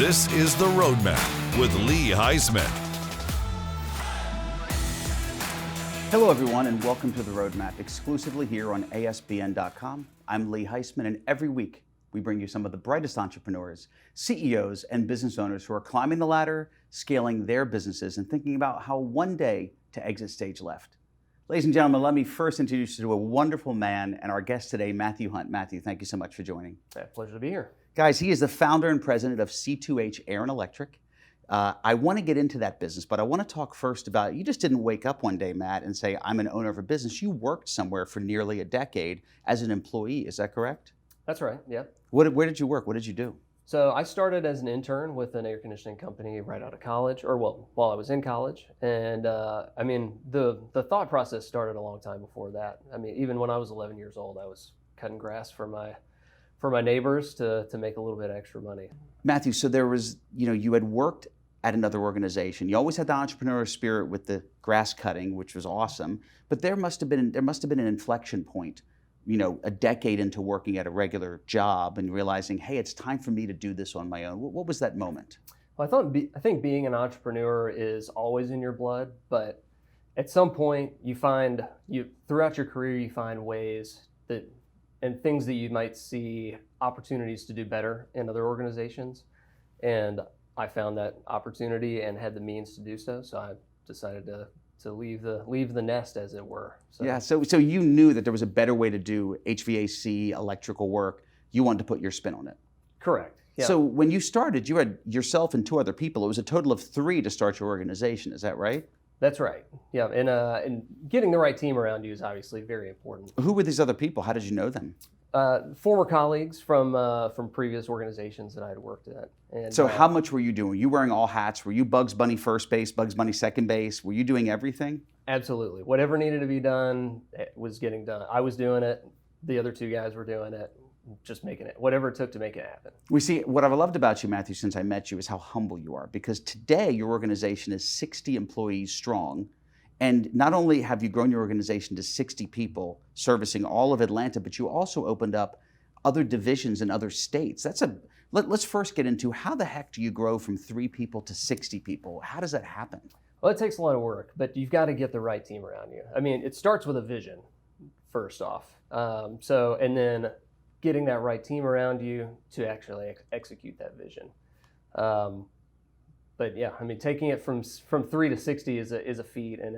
This is The Roadmap with Lee Heisman. Hello, everyone, and welcome to The Roadmap, exclusively here on ASBN.com. I'm Lee Heisman, and every week we bring you some of the brightest entrepreneurs, CEOs, and business owners who are climbing the ladder, scaling their businesses, and thinking about how one day to exit stage left. Ladies and gentlemen, let me first introduce you to a wonderful man and our guest today, Matthew Hunt. Matthew, thank you so much for joining. Pleasure to be here. Guys, he is the founder and president of C2H Air and Electric. I want to get into that business, but I want to talk first about, you just didn't wake up one day, Matt, and say, I'm an owner of a business. You worked somewhere for nearly a decade as an employee, is that correct? That's right, yeah. Where did you work? What did you do? So I started as an intern with an air conditioning company right out of college, while I was in college. And the thought process started a long time before that. I mean, even when I was 11 years old, I was cutting grass for my neighbors to make a little bit extra money. Matthew, so there was, you had worked at another organization. You always had the entrepreneurial spirit with the grass cutting, which was awesome. But there must have been an inflection point, a decade into working at a regular job and realizing, hey, it's time for me to do this on my own. What was that moment? Well, I think being an entrepreneur is always in your blood, but at some point throughout your career, you find ways and things that you might see opportunities to do better in other organizations. And I found that opportunity and had the means to do so. So I decided to leave the nest, as it were. So. Yeah, so you knew that there was a better way to do HVAC, electrical work. You wanted to put your spin on it. Correct. Yeah. So when you started, you had yourself and two other people. It was a total of 3 to start your organization. Is that right? That's right. Yeah, and getting the right team around you is obviously very important. Who were these other people? How did you know them? Former colleagues from previous organizations that I had worked at. And, so how much were you doing? Were you wearing all hats? Were you Bugs Bunny first base, Bugs Bunny second base? Were you doing everything? Absolutely. Whatever needed to be done was getting done. I was doing it. The other 2 guys were doing it. Just making it, whatever it took to make it happen. We see, what I've loved about you, Matthew, since I met you is how humble you are, because today your organization is 60 employees strong. And not only have you grown your organization to 60 people servicing all of Atlanta, but you also opened up other divisions in other states. Let's first get into, how the heck do you grow from 3 people to 60 people? How does that happen? Well, it takes a lot of work, but you've got to get the right team around you. I mean, it starts with a vision, first off. And then getting that right team around you to actually execute that vision. But yeah, I mean, taking it from 3 to 60 is a feat, and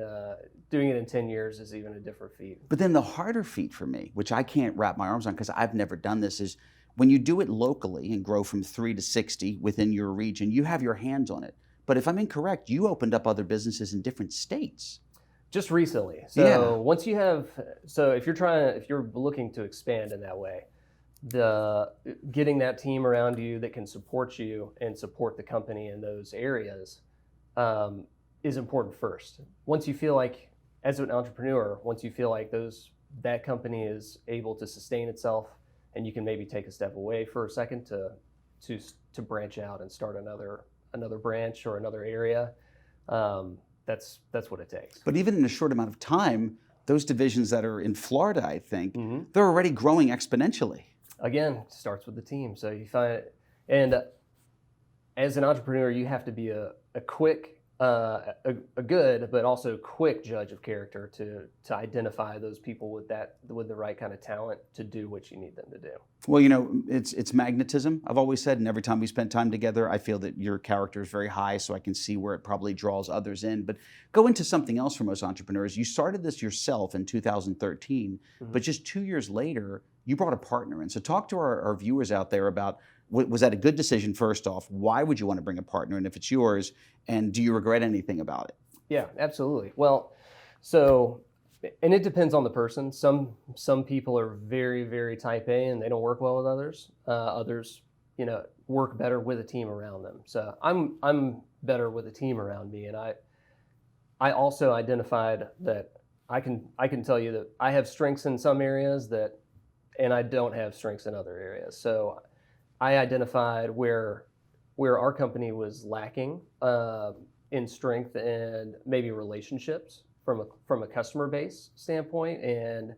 doing it in 10 years is even a different feat. But then the harder feat for me, which I can't wrap my arms on because I've never done this, is when you do it locally and grow from 3 to 60 within your region, you have your hands on it. But if I'm incorrect, you opened up other businesses in different states. Just recently. So yeah. If you're looking to expand in that way, getting that team around you that can support you and support the company in those areas is important first. Once you feel like, as an entrepreneur, that company is able to sustain itself, and you can maybe take a step away for a second to branch out and start another branch or another area. That's what it takes. But even in a short amount of time, those divisions that are in Florida, I think, they're already growing exponentially. Again, it starts with the team. So you find it, and as an entrepreneur, you have to be a quick, a good, but also quick judge of character to identify those people with the right kind of talent to do what you need them to do. Well, it's magnetism, I've always said, and every time we spend time together, I feel that your character is very high, so I can see where it probably draws others in. But go into something else for most entrepreneurs. You started this yourself in 2013, but just 2 years later, you brought a partner in. So talk to our viewers out there about, was that a good decision, first off? Why would you want to bring a partner in if it's yours? And do you regret anything about it? Yeah, absolutely. Well, and it depends on the person. Some people are very, very type A and they don't work well with others. Others, work better with a team around them. So I'm better with a team around me. And I also identified that I can tell you that I have strengths in some areas and I don't have strengths in other areas. So I identified where our company was lacking in strength and maybe relationships from a customer base standpoint. And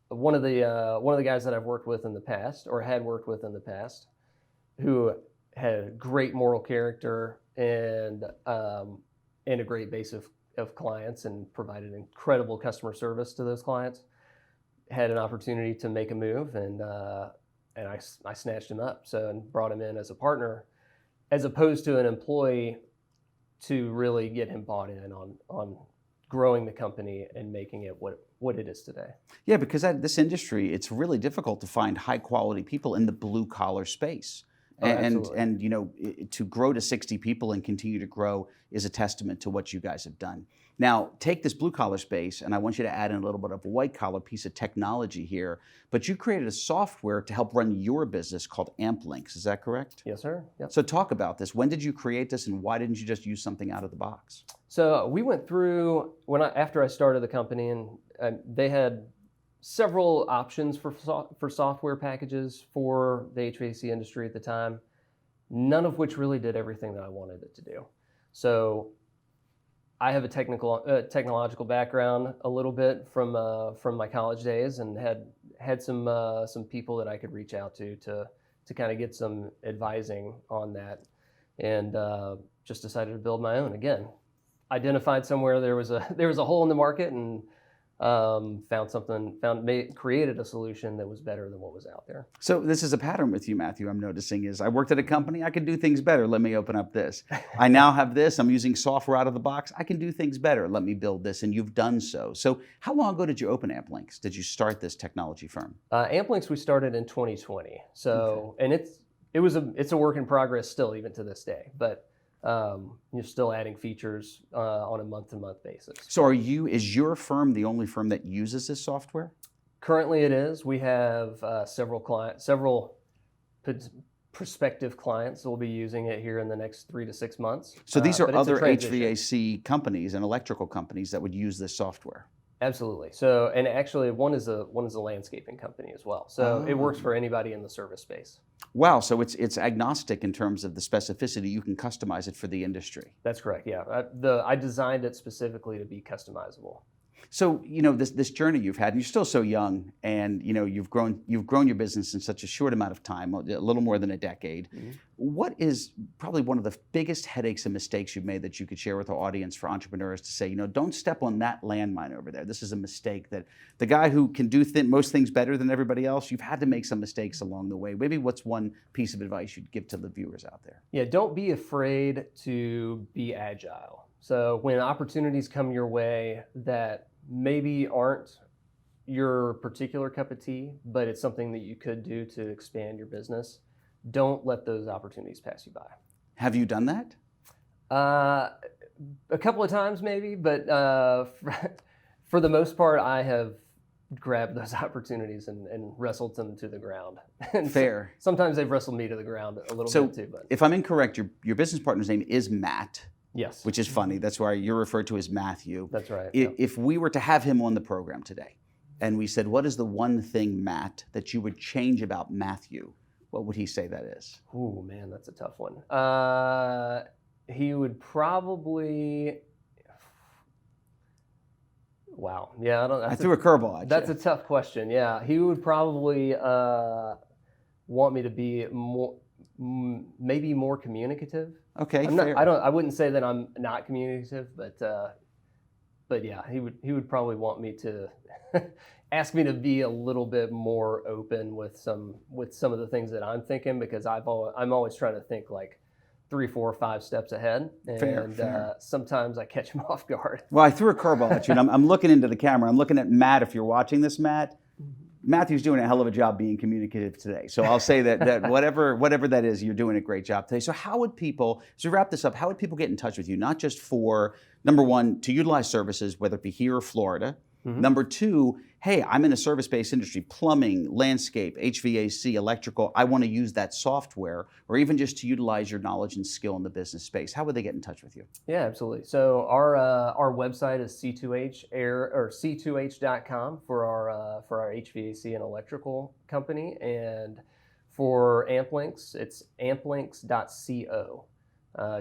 one of the guys that I've worked with in the past, or had worked with in the past, who had great moral character and a great base of clients, and provided incredible customer service to those clients. Had an opportunity to make a move, and I snatched him up, and brought him in as a partner, as opposed to an employee, to really get him bought in on growing the company and making it what it is today. Yeah, because this industry, it's really difficult to find high quality people in the blue collar space. And you know, to grow to 60 people and continue to grow is a testament to what you guys have done. Now, take this blue collar space, and I want you to add in a little bit of a white collar piece of technology here. But you created a software to help run your business called AmpLinks. Is that correct? Yes, sir. Yep. So talk about this. When did you create this, and why didn't you just use something out of the box? So we went through after I started the company, and they had several options for software packages for the HVAC industry at the time, none of which really did everything that I wanted it to do. So I have a technological background a little bit from my college days, and had some people that I could reach out to kind of get some advising on that, and just decided to build my own. Again, identified somewhere there was a hole in the market, and created a solution that was better than what was out there. So this is a pattern with you, Matthew, I'm noticing, is I worked at a company, I could do things better, let me open up this. I now have this, I'm using software out of the box, I can do things better, let me build this, and you've done so. So how long ago did you open AmpLinks? Did you start this technology firm? AmpLinks we started in 2020. So, okay. And it's a work in progress still, even to this day, but you're still adding features on a month-to-month basis. So is your firm the only firm that uses this software? Currently it is. We have several prospective clients that will be using it here in the next 3 to 6 months. So these are other HVAC companies and electrical companies that would use this software? Absolutely. So, and actually one is a landscaping company as well. So It works for anybody in the service space. Wow, so it's agnostic in terms of the specificity. You can customize it for the industry. That's correct, yeah. I designed it specifically to be customizable. So, you know, this journey you've had, and you're still so young, and you know, you've grown your business in such a short amount of time, a little more than a decade. Mm-hmm. What is probably one of the biggest headaches and mistakes you've made that you could share with our audience for entrepreneurs to say, you know, don't step on that landmine over there. This is a mistake that the guy who can do most things better than everybody else, you've had to make some mistakes along the way. Maybe what's one piece of advice you'd give to the viewers out there? Yeah, don't be afraid to be agile. So when opportunities come your way that maybe aren't your particular cup of tea, but it's something that you could do to expand your business, don't let those opportunities pass you by. Have you done that? A couple of times maybe, but for the most part, I have grabbed those opportunities and wrestled them to the ground. And fair. Sometimes they've wrestled me to the ground a little bit too. But if I'm incorrect, your business partner's name is Matt. Yes. Which is funny. That's why you're referred to as Matthew. That's right. If we were to have him on the program today, and we said, what is the one thing, Matt, that you would change about Matthew? What would he say that is? Ooh, man, that's a tough one. He would probably... Wow. Yeah, I threw a curveball at you. That's a tough question. Yeah, he would probably want me to be maybe more communicative. Okay, fair. I wouldn't say that I'm not communicative, but yeah, he would probably want me to ask me to be a little bit more open with some of the things that I'm thinking, because I'm always trying to think like 3, 4, 5 steps ahead, and fair. Sometimes I catch him off guard. Well, I threw a curveball at you, and I'm looking into the camera. I'm looking at Matt. If you're watching this, Matt, Matthew's doing a hell of a job being communicative today. So I'll say that whatever that is, you're doing a great job today. So how would people, to wrap this up, how would people get in touch with you? Not just for, number one, to utilize services, whether it be here or Florida. Mm-hmm. Number two, hey, I'm in a service-based industry, plumbing, landscape, HVAC, electrical. I want to use that software, or even just to utilize your knowledge and skill in the business space. How would they get in touch with you? Yeah, absolutely. So our website is C2H or C2H.com for our HVAC and electrical company, and for AmpLinks, it's amplinks.co.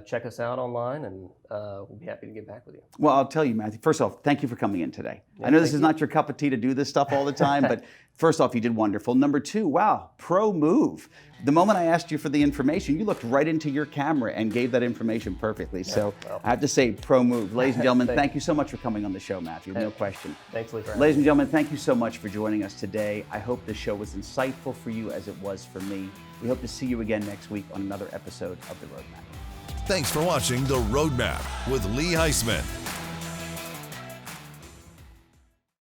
check us out online, and we'll be happy to get back with you. Well, I'll tell you, Matthew, first off, thank you for coming in today. Yeah, I know this thank is you. not your cup of tea to do this stuff all the time, but first off, you did wonderful. Number two, wow, pro move. The moment I asked you for the information, you looked right into your camera and gave that information perfectly. So well. I have to say, pro move. Ladies and gentlemen, Thank thank you so much for coming on the show, Matthew. No question. Thanks, Lee, for having Ladies and me. gentlemen, thank you so much for joining us today. I hope this show was insightful for you as it was for me. We hope to see you again next week on another episode of The Roadmap. Thanks for watching The Roadmap with Lee Heisman.